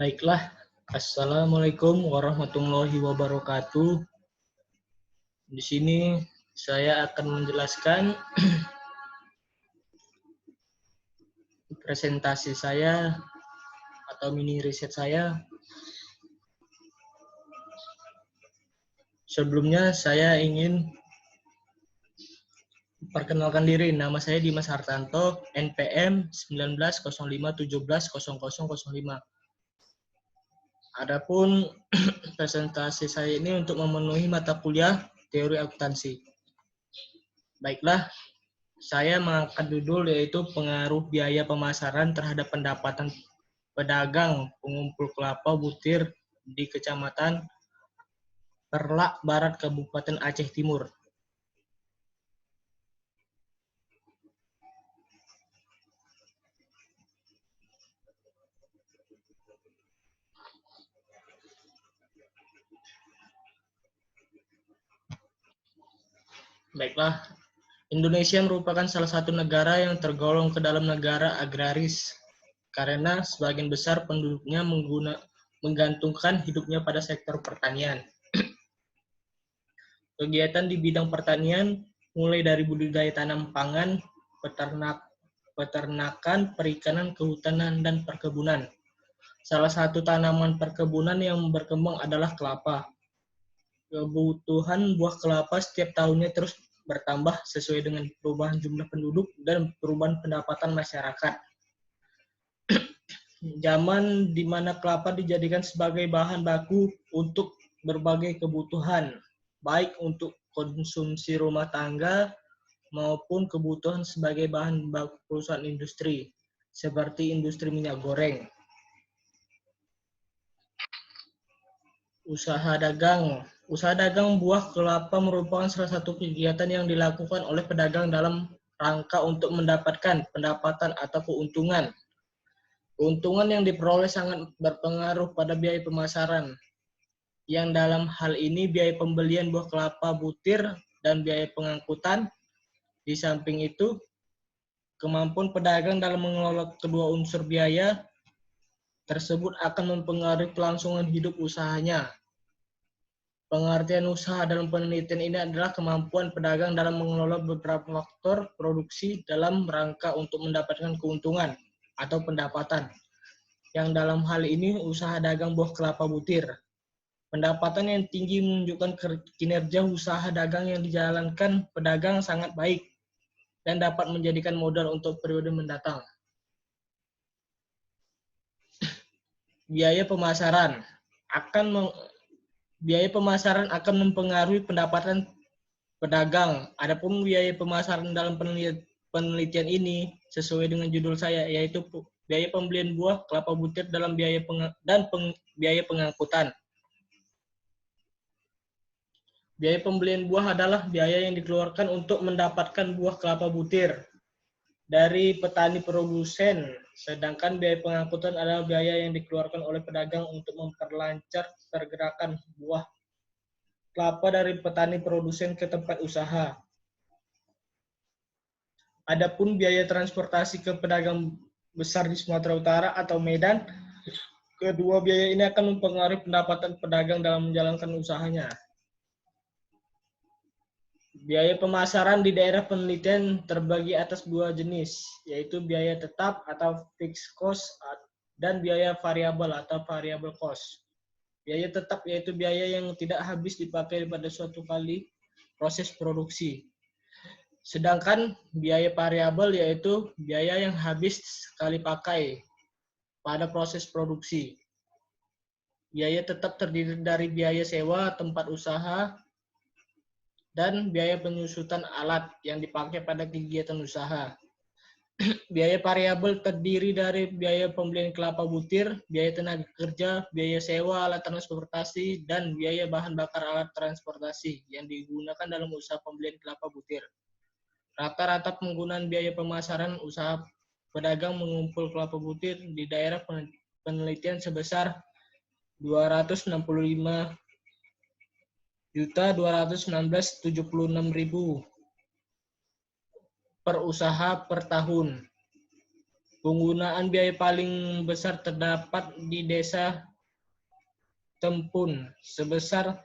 Baiklah, Assalamualaikum warahmatullahi wabarakatuh. Di sini saya akan menjelaskan presentasi saya atau mini riset saya. Sebelumnya saya ingin perkenalkan diri. Nama saya Dimas Hartanto, NPM 1905170005. Adapun presentasi saya ini untuk memenuhi mata kuliah teori akuntansi. Baiklah, saya mengangkat judul yaitu pengaruh biaya pemasaran terhadap pendapatan pedagang pengumpul kelapa butir di Kecamatan Perlak Barat, Kabupaten Aceh Timur. Baiklah, Indonesia merupakan salah satu negara yang tergolong ke dalam negara agraris karena sebagian besar penduduknya menggantungkan hidupnya pada sektor pertanian. Kegiatan di bidang pertanian mulai dari budidaya tanam pangan, peternakan, perikanan, kehutanan, dan perkebunan. Salah satu tanaman perkebunan yang berkembang adalah kelapa. Kebutuhan buah kelapa setiap tahunnya terus bertambah sesuai dengan perubahan jumlah penduduk dan perubahan pendapatan masyarakat. Zaman di mana kelapa dijadikan sebagai bahan baku untuk berbagai kebutuhan, baik untuk konsumsi rumah tangga maupun kebutuhan sebagai bahan baku perusahaan industri, seperti industri minyak goreng. Usaha dagang. Usaha dagang buah kelapa merupakan salah satu kegiatan yang dilakukan oleh pedagang dalam rangka untuk mendapatkan pendapatan atau keuntungan. Keuntungan yang diperoleh sangat berpengaruh pada biaya pemasaran, yang dalam hal ini biaya pembelian buah kelapa butir dan biaya pengangkutan. Di samping itu, kemampuan pedagang dalam mengelola kedua unsur biaya tersebut akan mempengaruhi kelangsungan hidup usahanya. Pengertian usaha dalam penelitian ini adalah kemampuan pedagang dalam mengelola beberapa faktor produksi dalam rangka untuk mendapatkan keuntungan atau pendapatan, yang dalam hal ini usaha dagang buah kelapa butir. Pendapatan yang tinggi menunjukkan kinerja usaha dagang yang dijalankan pedagang sangat baik dan dapat menjadikan modal untuk periode mendatang. Biaya pemasaran akan mempengaruhi pendapatan pedagang. Adapun biaya pemasaran dalam penelitian ini sesuai dengan judul saya, yaitu biaya pembelian buah kelapa butir dalam biaya pengangkutan. Biaya pembelian buah adalah biaya yang dikeluarkan untuk mendapatkan buah kelapa butir dari petani produsen, sedangkan biaya pengangkutan adalah biaya yang dikeluarkan oleh pedagang untuk memperlancar pergerakan buah kelapa dari petani produsen ke tempat usaha. Adapun biaya transportasi ke pedagang besar di Sumatera Utara atau Medan, kedua biaya ini akan mempengaruhi pendapatan pedagang dalam menjalankan usahanya. Biaya pemasaran di daerah penelitian terbagi atas dua jenis, yaitu biaya tetap atau fixed cost dan biaya variabel atau variable cost. Biaya tetap yaitu biaya yang tidak habis dipakai pada suatu kali proses produksi. Sedangkan biaya variabel yaitu biaya yang habis sekali pakai pada proses produksi. Biaya tetap terdiri dari biaya sewa tempat usaha dan biaya penyusutan alat yang dipakai pada kegiatan usaha. Biaya variabel terdiri dari biaya pembelian kelapa butir, biaya tenaga kerja, biaya sewa alat transportasi, dan biaya bahan bakar alat transportasi yang digunakan dalam usaha pembelian kelapa butir. Rata-rata penggunaan biaya pemasaran usaha pedagang mengumpul kelapa butir di daerah penelitian sebesar 265.216.076 per usaha per tahun. Penggunaan biaya paling besar terdapat di Desa Tempun sebesar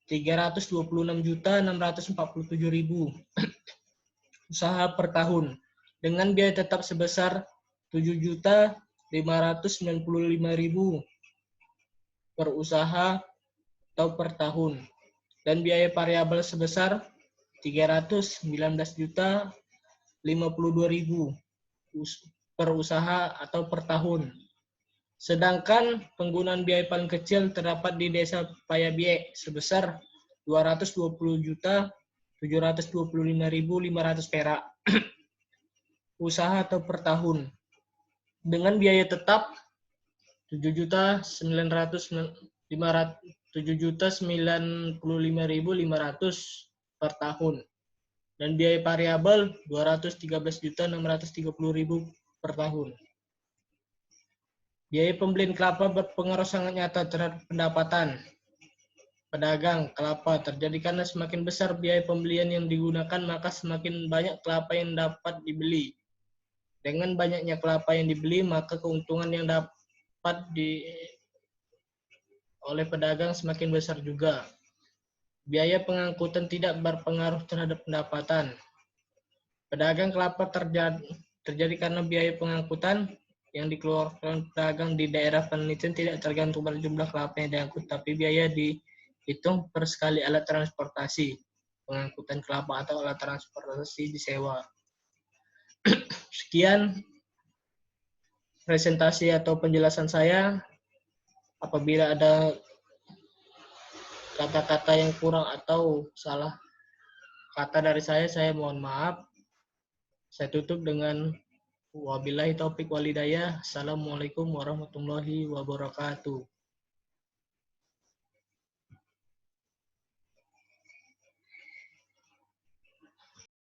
326.647.000 usaha per tahun, dengan biaya tetap sebesar 7.595.000 per usaha atau per tahun, dan biaya variabel sebesar 319.052.000 per usaha atau per tahun. Sedangkan penggunaan biaya paling kecil terdapat di Desa Payabie sebesar 220.725.500 perak usaha atau per tahun, dengan biaya tetap 7.095.500 per tahun, dan biaya variabel 213.630.000 per tahun. Biaya pembelian kelapa berpengaruh sangat nyata terhadap pendapatan pedagang kelapa terjadi karena semakin besar biaya pembelian yang digunakan, maka semakin banyak kelapa yang dapat dibeli. Dengan banyaknya kelapa yang dibeli, maka keuntungan yang dapat oleh pedagang semakin besar juga. Biaya pengangkutan tidak berpengaruh terhadap pendapatan pedagang kelapa terjadi karena biaya pengangkutan yang dikeluarkan pedagang di daerah penelitian tidak tergantung pada jumlah kelapa yang diangkut, tapi biaya dihitung per sekali alat transportasi pengangkutan kelapa atau alat transportasi disewa. Sekian presentasi atau penjelasan saya. Apabila ada kata-kata yang kurang atau salah kata dari saya mohon maaf. Saya tutup dengan wabillahi taufik walhidayah. Assalamualaikum warahmatullahi wabarakatuh.